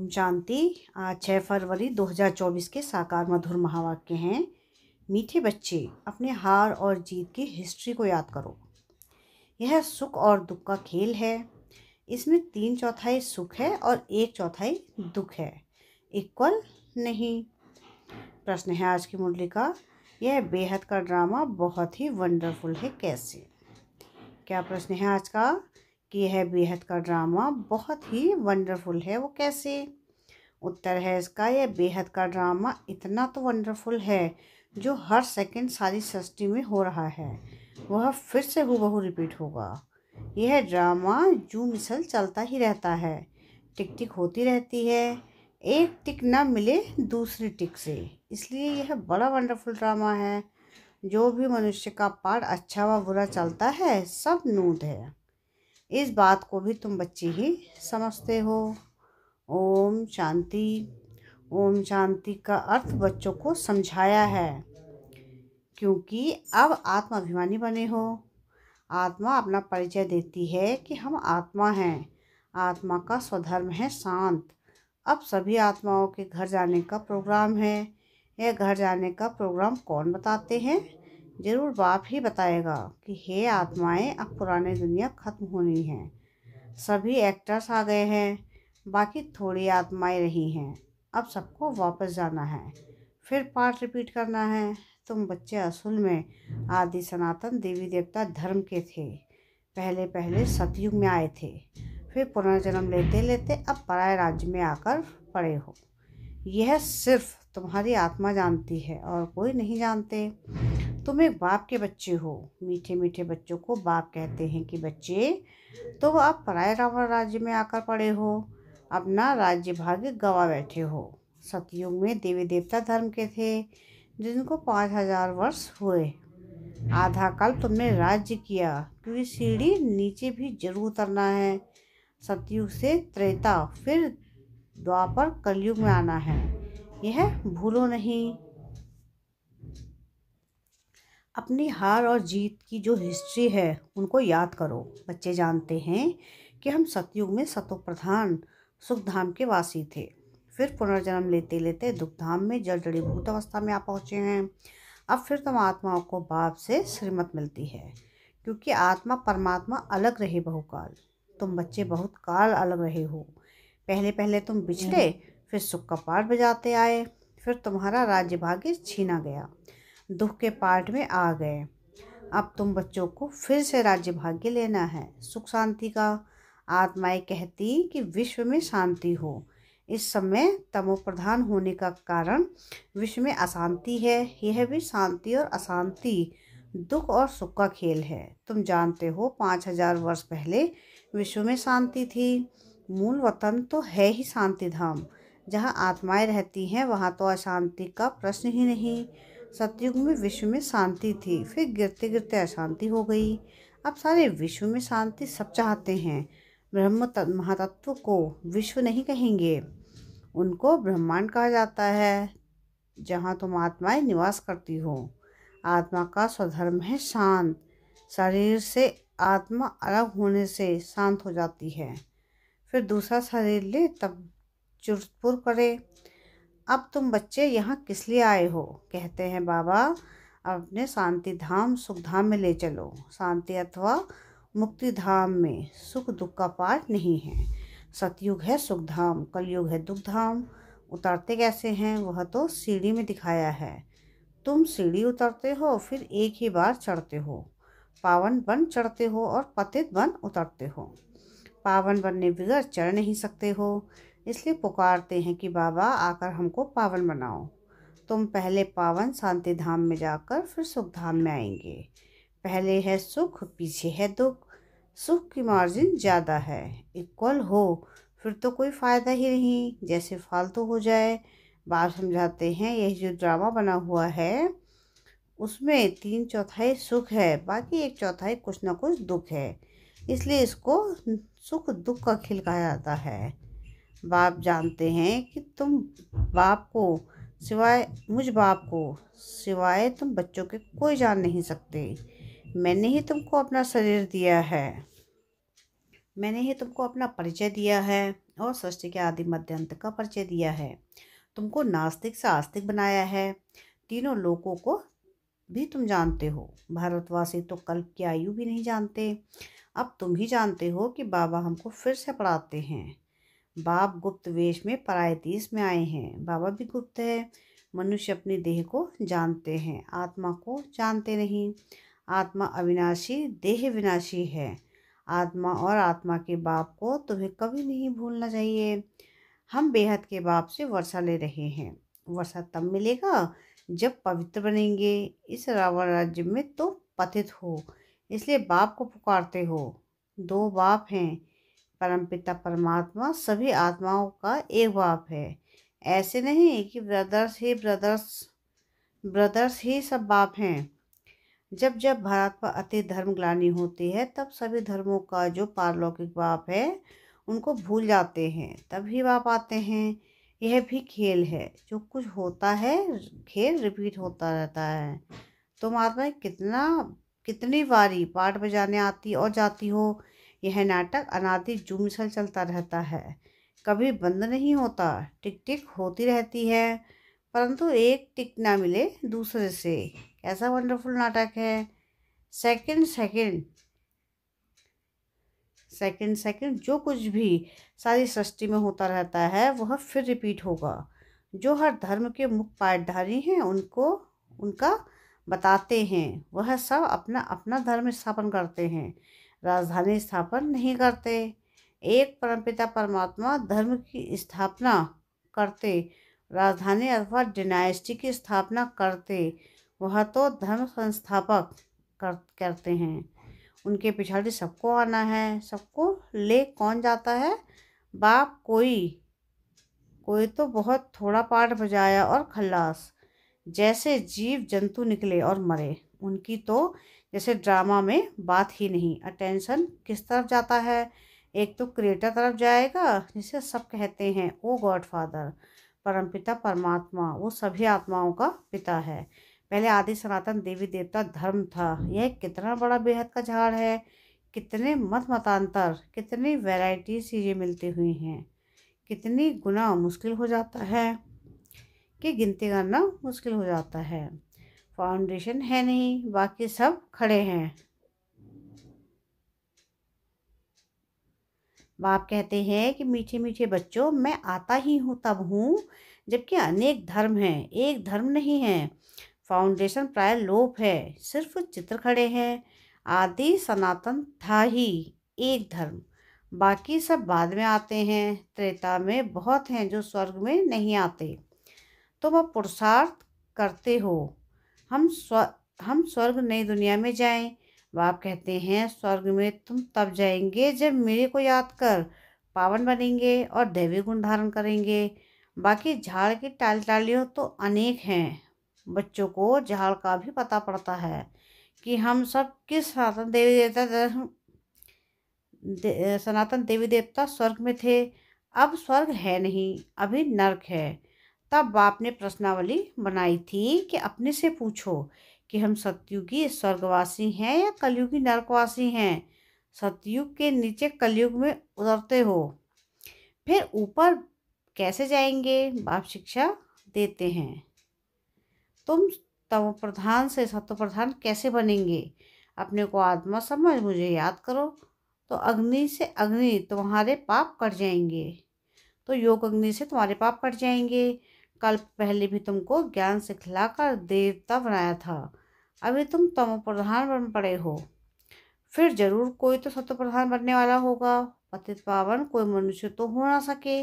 ओम शांति। आज 6 फरवरी 2024 के साकार मधुर महावाक्य हैं। मीठे बच्चे, अपने हार और जीत की हिस्ट्री को याद करो। यह सुख और दुख का खेल है। इसमें 3/4 सुख है और 1/4 दुख है। इक्वल नहीं। प्रश्न है आज की मुरली का, यह बेहद का ड्रामा बहुत ही वंडरफुल है, कैसे? क्या प्रश्न है आज का कि यह बेहद का ड्रामा बहुत ही वंडरफुल है, वो कैसे? उत्तर है इसका, यह बेहद का ड्रामा इतना तो वंडरफुल है जो हर सेकंड सारी सृष्टि में हो रहा है वह फिर से हूबहू रिपीट होगा। यह ड्रामा जू मिसल चलता ही रहता है, टिक टिक होती रहती है, एक टिक ना मिले दूसरी टिक से। इसलिए यह बड़ा वंडरफुल ड्रामा है। जो भी मनुष्य का पार्ट अच्छा व बुरा चलता है सब नूद है। इस बात को भी तुम बच्चे ही समझते हो। ओम शांति। ओम शांति का अर्थ बच्चों को समझाया है, क्योंकि अब आत्मा अभिमानी बने हो। आत्मा अपना परिचय देती है कि हम आत्मा हैं। आत्मा का स्वधर्म है शांत। अब सभी आत्माओं के घर जाने का प्रोग्राम है। यह घर जाने का प्रोग्राम कौन बताते हैं? जरूर बाप ही बताएगा कि हे आत्माएं, अब पुरानी दुनिया खत्म होनी है। सभी एक्टर्स आ गए हैं, बाकी थोड़ी आत्माएं रही हैं। अब सबको वापस जाना है, फिर पार्ट रिपीट करना है। तुम बच्चे असल में आदि सनातन देवी देवता धर्म के थे। पहले पहले सतयुग में आए थे, फिर पुनर्जन्म लेते लेते अब पराये राज्य में आकर पड़े हो। यह सिर्फ तुम्हारी आत्मा जानती है और कोई नहीं जानते। तुम एक बाप के बच्चे हो। मीठे मीठे बच्चों को बाप कहते हैं कि बच्चे, तुम अब पराये रावण राज्य में आकर पड़े हो, अपना राज्य भाग्य गवा बैठे हो। सतयुग में देवी देवता धर्म के थे, जिनको 5000 वर्ष हुए। आधा कल तुमने राज्य किया, क्योंकि सीढ़ी नीचे भी जरूर उतरना है। सतयुग से त्रेता, फिर द्वापर कलयुग में आना है, यह भूलो नहीं। अपनी हार और जीत की जो हिस्ट्री है उनको याद करो। बच्चे जानते हैं कि हम सतयुग में सतोप्रधान सुखधाम के वासी थे, फिर पुनर्जन्म लेते लेते दुखधाम में जड़ जड़ीभूत अवस्था में आ पहुँचे हैं। अब फिर तुम आत्माओं को बाप से श्रीमत मिलती है, क्योंकि आत्मा परमात्मा अलग रहे बहुकाल। तुम बच्चे बहुत काल अलग रहे हो। पहले पहले तुम बिछड़े, फिर सुख का पाठ बजाते आए, फिर तुम्हारा राज्य भाग्य छीना गया, दुख के पार्ट में आ गए। अब तुम बच्चों को फिर से राज्य भाग्य लेना है, सुख शांति का। आत्माएं कहती कि विश्व में शांति हो। इस समय तमो प्रधान होने का कारण विश्व में अशांति है। यह भी शांति और अशांति, दुख और सुख का खेल है। तुम जानते हो 5000 वर्ष पहले विश्व में शांति थी। मूल वतन तो है ही शांति धाम। जहाँ आत्माएं रहती हैं वहाँ तो अशांति का प्रश्न ही नहीं। सतयुग में विश्व में शांति थी, फिर गिरते गिरते अशांति हो गई। अब सारे विश्व में शांति सब चाहते हैं। ब्रह्म महातत्व को विश्व नहीं कहेंगे, उनको ब्रह्मांड कहा जाता है, जहाँ तुम आत्माएं निवास करती हो। आत्मा का स्वधर्म है शांत। शरीर से आत्मा अलग होने से शांत हो जाती है, फिर दूसरा शरीर ले तब चुरपुर करे। अब तुम बच्चे यहाँ किस लिए आए हो? कहते हैं बाबा, अपने शांति धाम सुख धाम में ले चलो। शांति अथवा मुक्ति धाम में सुख दुख का पाठ नहीं है। सतयुग है सुख धाम, कलयुग है दुख धाम। उतरते कैसे हैं वह तो सीढ़ी में दिखाया है। तुम सीढ़ी उतरते हो, फिर एक ही बार चढ़ते हो। पावन बन चढ़ते हो और पतित बन उतरते हो। पावन बनने बगैर चढ़ नहीं सकते हो, इसलिए पुकारते हैं कि बाबा आकर हमको पावन बनाओ। तुम पहले पावन शांति धाम में जाकर फिर सुख धाम में आएंगे। पहले है सुख, पीछे है दुख। सुख की मार्जिन ज़्यादा है। इक्वल हो फिर तो कोई फ़ायदा ही नहीं, जैसे फालतू हो जाए। बाप समझाते हैं यही जो ड्रामा बना हुआ है उसमें 3/4 सुख है, बाकी 1/4 कुछ ना कुछ दुख है। इसलिए इसको सुख दुख का खेल कहा जाता है। बाप जानते हैं कि तुम बाप को सिवाय मुझ बाप को सिवाय तुम बच्चों के कोई जान नहीं सकते। मैंने ही तुमको अपना शरीर दिया है, मैंने ही तुमको अपना परिचय दिया है। और सृष्टि के आदि मध्य अंत का परिचय दिया है। तुमको नास्तिक से आस्तिक बनाया है। तीनों लोकों को भी तुम जानते हो। भारतवासी तो कल्प की आयु भी नहीं जानते। अब तुम ही जानते हो कि बाबा हमको फिर से पढ़ाते हैं। बाप गुप्त वेश में पराये देश में आए हैं। बाबा भी गुप्त है। मनुष्य अपनी देह को जानते हैं, आत्मा को जानते नहीं। आत्मा अविनाशी, देह विनाशी है। आत्मा और आत्मा के बाप को तुम्हें कभी नहीं भूलना चाहिए। हम बेहद के बाप से वर्षा ले रहे हैं। वर्षा तब मिलेगा जब पवित्र बनेंगे। इस रावण राज्य में तो पतित हो, इसलिए बाप को पुकारते हो। दो बाप हैं, परमपिता परमात्मा सभी आत्माओं का एक बाप है। ऐसे नहीं कि ब्रदर्स ही सब बाप हैं। जब जब भारत पर अति धर्म ग्लानि होती है, तब सभी धर्मों का जो पारलौकिक बाप है उनको भूल जाते हैं, तभी बाप आते हैं। यह भी खेल है, जो कुछ होता है खेल रिपीट होता रहता है। तुम आत्मा कितनी बारी पाठ बजाने आती और जाती हो। यह नाटक अनादि जुमिसल चलता रहता है, कभी बंद नहीं होता। टिक टिक होती रहती है, परंतु एक टिक ना मिले दूसरे से। कैसा वंडरफुल नाटक है। सेकंड सेकंड सेकंड सेकंड जो कुछ भी सारी सृष्टि में होता रहता है वह फिर रिपीट होगा। जो हर धर्म के मुख्य पाठधारी हैं उनका बताते हैं। वह सब अपना अपना धर्म स्थापन करते हैं, राजधानी स्थापन नहीं करते। एक परमपिता परमात्मा धर्म की स्थापना करते, राजधानी अथवा डिनाइस्टी की स्थापना करते। वह तो धर्म संस्थापक करते हैं। उनके पिछाड़ी सबको आना है। सबको ले कौन जाता है? बाप। कोई तो बहुत थोड़ा पाठ बजाया और खल्लास। जैसे जीव जंतु निकले और मरे। उनकी तो जैसे ड्रामा में बात ही नहीं। अटेंशन किस तरफ जाता है? एक तो क्रिएटर तरफ जाएगा, जिसे सब कहते हैं ओ गॉड फादर, परमपिता परमात्मा। वो सभी आत्माओं का पिता है। पहले आदि सनातन देवी देवता धर्म था। यह कितना बड़ा बेहद का झाड़ है। कितने मत मतांतर, कितनी वैरायटी चीज़ें मिलती हुई हैं। कितनी गुना मुश्किल हो जाता है कि गिनती करना मुश्किल हो जाता है। फाउंडेशन है नहीं, बाकी सब खड़े हैं। बाप कहते हैं कि मीठे मीठे बच्चों, मैं आता ही हूँ तब हूँ जबकि अनेक धर्म हैं, एक धर्म नहीं है। फाउंडेशन प्राय लोप है, सिर्फ चित्र खड़े हैं। आदि सनातन था ही एक धर्म, बाकी सब बाद में आते हैं। त्रेता में बहुत हैं जो स्वर्ग में नहीं आते। तुम अब पुरुषार्थ करते हो हम स्वर्ग नई दुनिया में जाएं। बाप कहते हैं स्वर्ग में तुम तब जाएंगे जब मेरे को याद कर पावन बनेंगे और दैवी गुण धारण करेंगे। बाकी झाड़ की टालियों तो अनेक हैं। बच्चों को झाड़ का भी पता पड़ता है कि हम सब किस सनातन देवी देवता स्वर्ग में थे। अब स्वर्ग है नहीं, अभी नर्क है। तब बाप ने प्रश्नावली बनाई थी कि अपने से पूछो कि हम सतयुगी स्वर्गवासी हैं या कलयुगी नरकवासी हैं। सतयुग के नीचे कलयुग में उतरते हो, फिर ऊपर कैसे जाएंगे? बाप शिक्षा देते हैं। तुम तमो प्रधान से सत्व प्रधान कैसे बनेंगे? अपने को आत्मा समझ मुझे याद करो, तो अग्नि से अग्नि तुम्हारे पाप कट जाएंगे। तो योग अग्नि से तुम्हारे पाप कट जाएंगे। कल्प पहले भी तुमको ज्ञान सिखलाकर देवता बनाया था, अभी तुम तमो प्रधान बन पड़े हो। फिर जरूर कोई तो सत्व प्रधान बनने वाला होगा। पतित पावन कोई मनुष्य तो हो ना सके।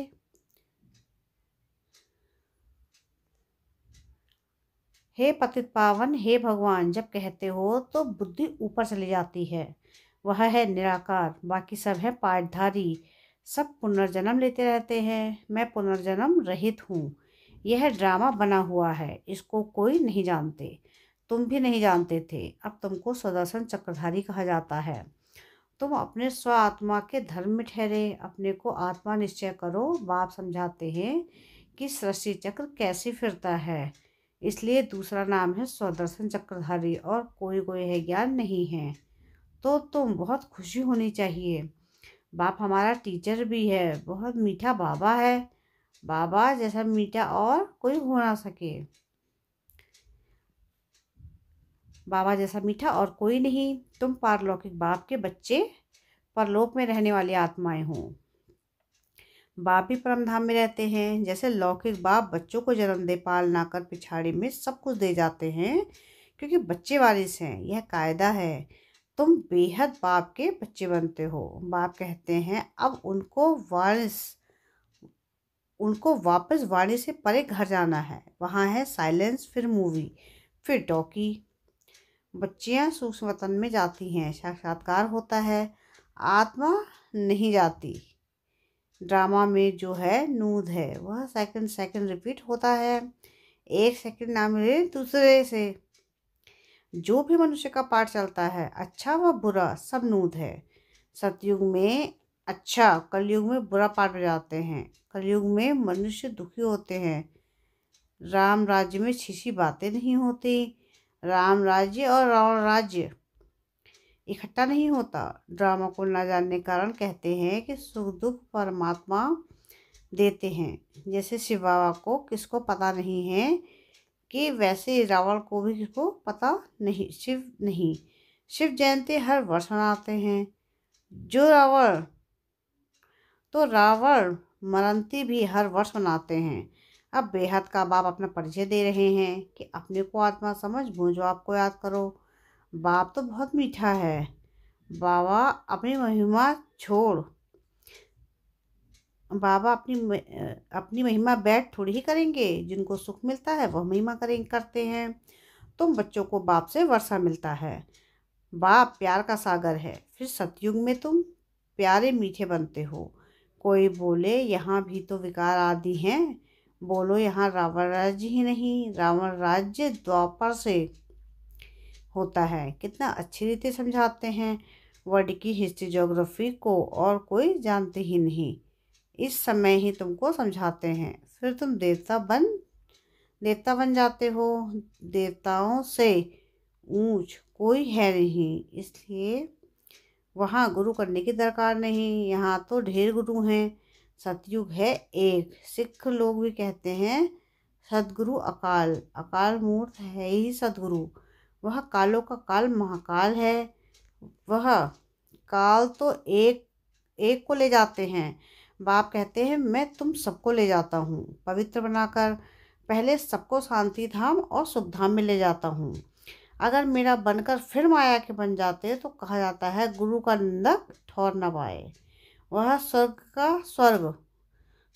हे पतित पावन, हे भगवान जब कहते हो तो बुद्धि ऊपर चली जाती है। वह है निराकार, बाकी सब है पाठधारी। सब पुनर्जन्म लेते रहते हैं। मैं पुनर्जन्म रहित हूँ। यह ड्रामा बना हुआ है, इसको कोई नहीं जानते। तुम भी नहीं जानते थे। अब तुमको सुदर्शन चक्रधारी कहा जाता है। तुम अपने स्व आत्मा के धर्म में ठहरे, अपने को आत्मा निश्चय करो। बाप समझाते हैं कि सृष्टि चक्र कैसे फिरता है, इसलिए दूसरा नाम है स्वदर्शन चक्रधारी, और कोई है ज्ञान नहीं है। तो तुम बहुत खुशी होनी चाहिए। बाप हमारा टीचर भी है, बहुत मीठा बाबा है, बाबा जैसा मीठा और कोई हो ना सके, बाबा जैसा मीठा और कोई नहीं। तुम पारलौकिक बाप के बच्चे, परलोक में रहने वाली आत्माएं हो। बाप भी परमधाम में रहते हैं। जैसे लौकिक बाप बच्चों को जन्म दे पाल ना कर पिछाड़ी में सब कुछ दे जाते हैं, क्योंकि बच्चे वारिस हैं, यह कायदा है। तुम बेहद बाप के बच्चे बनते हो। बाप कहते हैं अब उनको वापस वाणी से परे घर जाना है। वहाँ है साइलेंस, फिर मूवी, फिर टॉकी। बच्चियाँ सूक्ष्म वतन में जाती हैं, साक्षात्कार होता है, आत्मा नहीं जाती। ड्रामा में जो है नूद है, वह सेकंड सेकंड रिपीट होता है, एक सेकंड ना मिले दूसरे से। जो भी मनुष्य का पाठ चलता है, अच्छा व बुरा, सब नूद है। सतयुग में अच्छा, कलयुग में बुरा पाठ बजाते हैं। कलयुग में मनुष्य दुखी होते हैं। राम राज्य में छिछी बातें नहीं होती। राम राज्य और रावण राज्य इकट्ठा नहीं होता। ड्रामा को न जानने के कारण कहते हैं कि सुख दुख परमात्मा देते हैं। जैसे शिव बाबा को किसको पता नहीं है, कि वैसे रावण को भी किसको पता नहीं, शिव नहीं। शिव जयंती हर वर्ष मनाते हैं। जो रावण तो रावण मरंती भी हर वर्ष मनाते हैं। अब बेहद का बाप अपना परिचय दे रहे हैं कि अपने को आत्मा समझ, मुझो आपको याद करो। बाप तो बहुत मीठा है। बाबा अपनी महिमा छोड़, बाबा अपनी महिमा बैठ थोड़ी ही करेंगे। जिनको सुख मिलता है वह महिमा करते हैं। तुम बच्चों को बाप से वर्षा मिलता है। बाप प्यार का सागर है। फिर सतयुग में तुम प्यारे मीठे बनते हो। कोई बोले यहाँ भी तो विकार आदि हैं, बोलो यहाँ रावण राज्य ही नहीं, रावण राज्य द्वापर से होता है। कितना अच्छी रीति समझाते हैं। वर्ल्ड की हिस्ट्री ज्योग्राफी को और कोई जानते ही नहीं, इस समय ही तुमको समझाते हैं। फिर तुम देवता बन जाते हो। देवताओं से ऊंच कोई है नहीं, इसलिए वहाँ गुरु करने की दरकार नहीं। यहाँ तो ढेर गुरु हैं। सतयुग है एक। सिख लोग भी कहते हैं सदगुरु अकाल, अकाल मूर्त है ही सदगुरु। वह कालों का काल महाकाल है। वह काल तो एक को ले जाते हैं। बाप कहते हैं मैं तुम सबको ले जाता हूँ पवित्र बनाकर, पहले सबको शांति धाम और सुख धाम में ले जाता हूँ। अगर मेरा बनकर फिर माया के बन जाते तो कहा जाता है गुरु का निंदक ठौर न पाए। वह स्वर्ग का स्वर्ग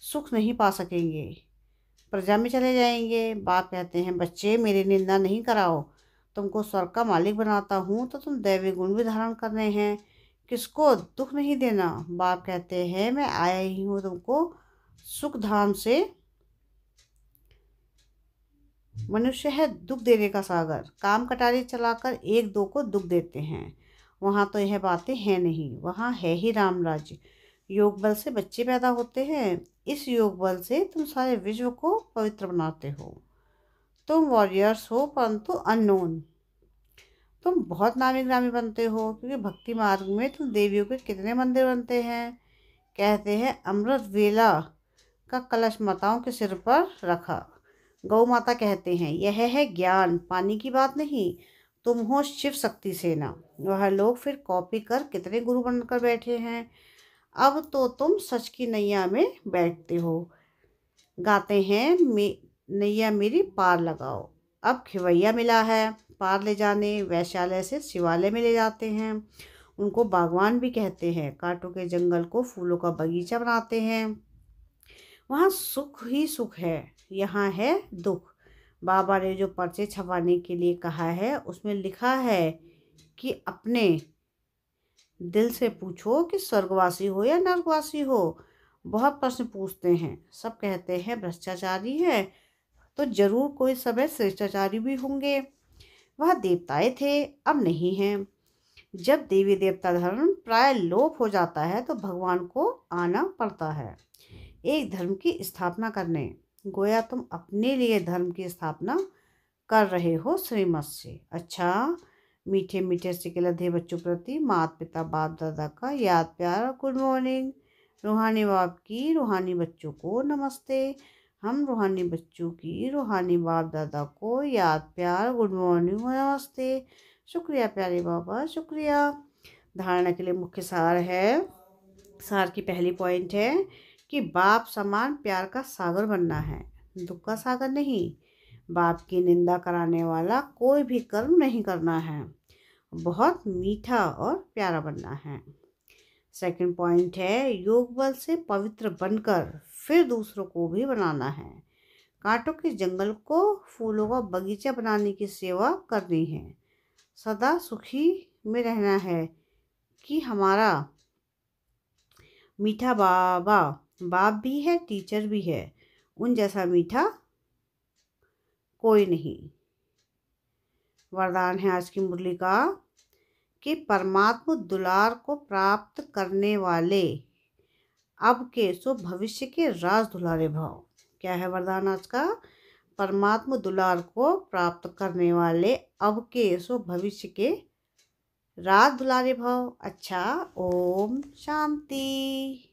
सुख नहीं पा सकेंगे, प्रजा में चले जाएंगे। बाप कहते हैं बच्चे मेरी निंदा नहीं कराओ, तुमको स्वर्ग का मालिक बनाता हूँ तो तुम दैवी गुण भी धारण करने हैं, किसको दुख नहीं देना। बाप कहते हैं मैं आया ही हूँ तुमको सुख धाम से। मनुष्य है दुख देने का सागर, काम कटारी चलाकर एक दो को दुख देते हैं। वहाँ तो यह बातें हैं नहीं, वहाँ है ही राम राज्य। योग बल से बच्चे पैदा होते हैं। इस योग बल से तुम सारे विश्व को पवित्र बनाते हो। तुम वॉरियर्स हो परंतु अननोन। तुम बहुत नामी ग्रामी बनते हो, क्योंकि भक्ति मार्ग में तुम देवियों के कितने मंदिर बनते हैं। कहते हैं अमृत वेला का कलश माताओं के सिर पर रखा। गौ माता कहते हैं यह है ज्ञान, पानी की बात नहीं। तुम हो शिव शक्ति सेना। वह लोग फिर कॉपी कर कितने गुरु बनकर बैठे हैं। अब तो तुम सच की नैया में बैठते हो। गाते हैं नैया मेरी पार लगाओ। अब खिवैया मिला है पार ले जाने, वैश्यालय से शिवालय में ले जाते हैं। उनको बागवान भी कहते हैं। कांटों के जंगल को फूलों का बगीचा बनाते हैं। वहाँ सुख ही सुख है, यहाँ है दुख। बाबा ने जो पर्चे छपाने के लिए कहा है उसमें लिखा है कि अपने दिल से पूछो कि स्वर्गवासी हो या नरकवासी हो। बहुत प्रश्न पूछते हैं, सब कहते हैं भ्रष्टाचारी है, तो जरूर कोई समय श्रेष्ठाचारी भी होंगे। वह देवताएं थे, अब नहीं हैं। जब देवी देवता धर्म प्राय लोप हो जाता है तो भगवान को आना पड़ता है एक धर्म की स्थापना करने। गोया तुम अपने लिए धर्म की स्थापना कर रहे हो श्रीमत से। अच्छा, मीठे मीठे से के लधे बच्चों प्रति माता पिता बाप दादा का याद प्यार और गुड मॉर्निंग। रूहानी बाप की रूहानी बच्चों को नमस्ते। हम रूहानी बच्चों की रूहानी बाप दादा को याद प्यार गुड मॉर्निंग और नमस्ते। शुक्रिया प्यारे बाबा, शुक्रिया। धारणा के लिए मुख्य सार है। सार की पहली पॉइंट है कि बाप समान प्यार का सागर बनना है, दुख का सागर नहीं। बाप की निंदा कराने वाला कोई भी कर्म नहीं करना है, बहुत मीठा और प्यारा बनना है। सेकंड पॉइंट है योग बल से पवित्र बनकर फिर दूसरों को भी बनाना है। कांटों के जंगल को फूलों का बगीचा बनाने की सेवा करनी है। सदा सुखी में रहना है कि हमारा मीठा बाबा बाप भी है, टीचर भी है, उन जैसा मीठा कोई नहीं। वरदान है आज की मुरली का कि परमात्मा दुलार को प्राप्त करने वाले अब के सो भविष्य के राज दुलारे भाव। क्या है वरदान आज का? परमात्मा दुलार को प्राप्त करने वाले अब के सो भविष्य के राज दुलारे भाव। अच्छा, ओम शांति।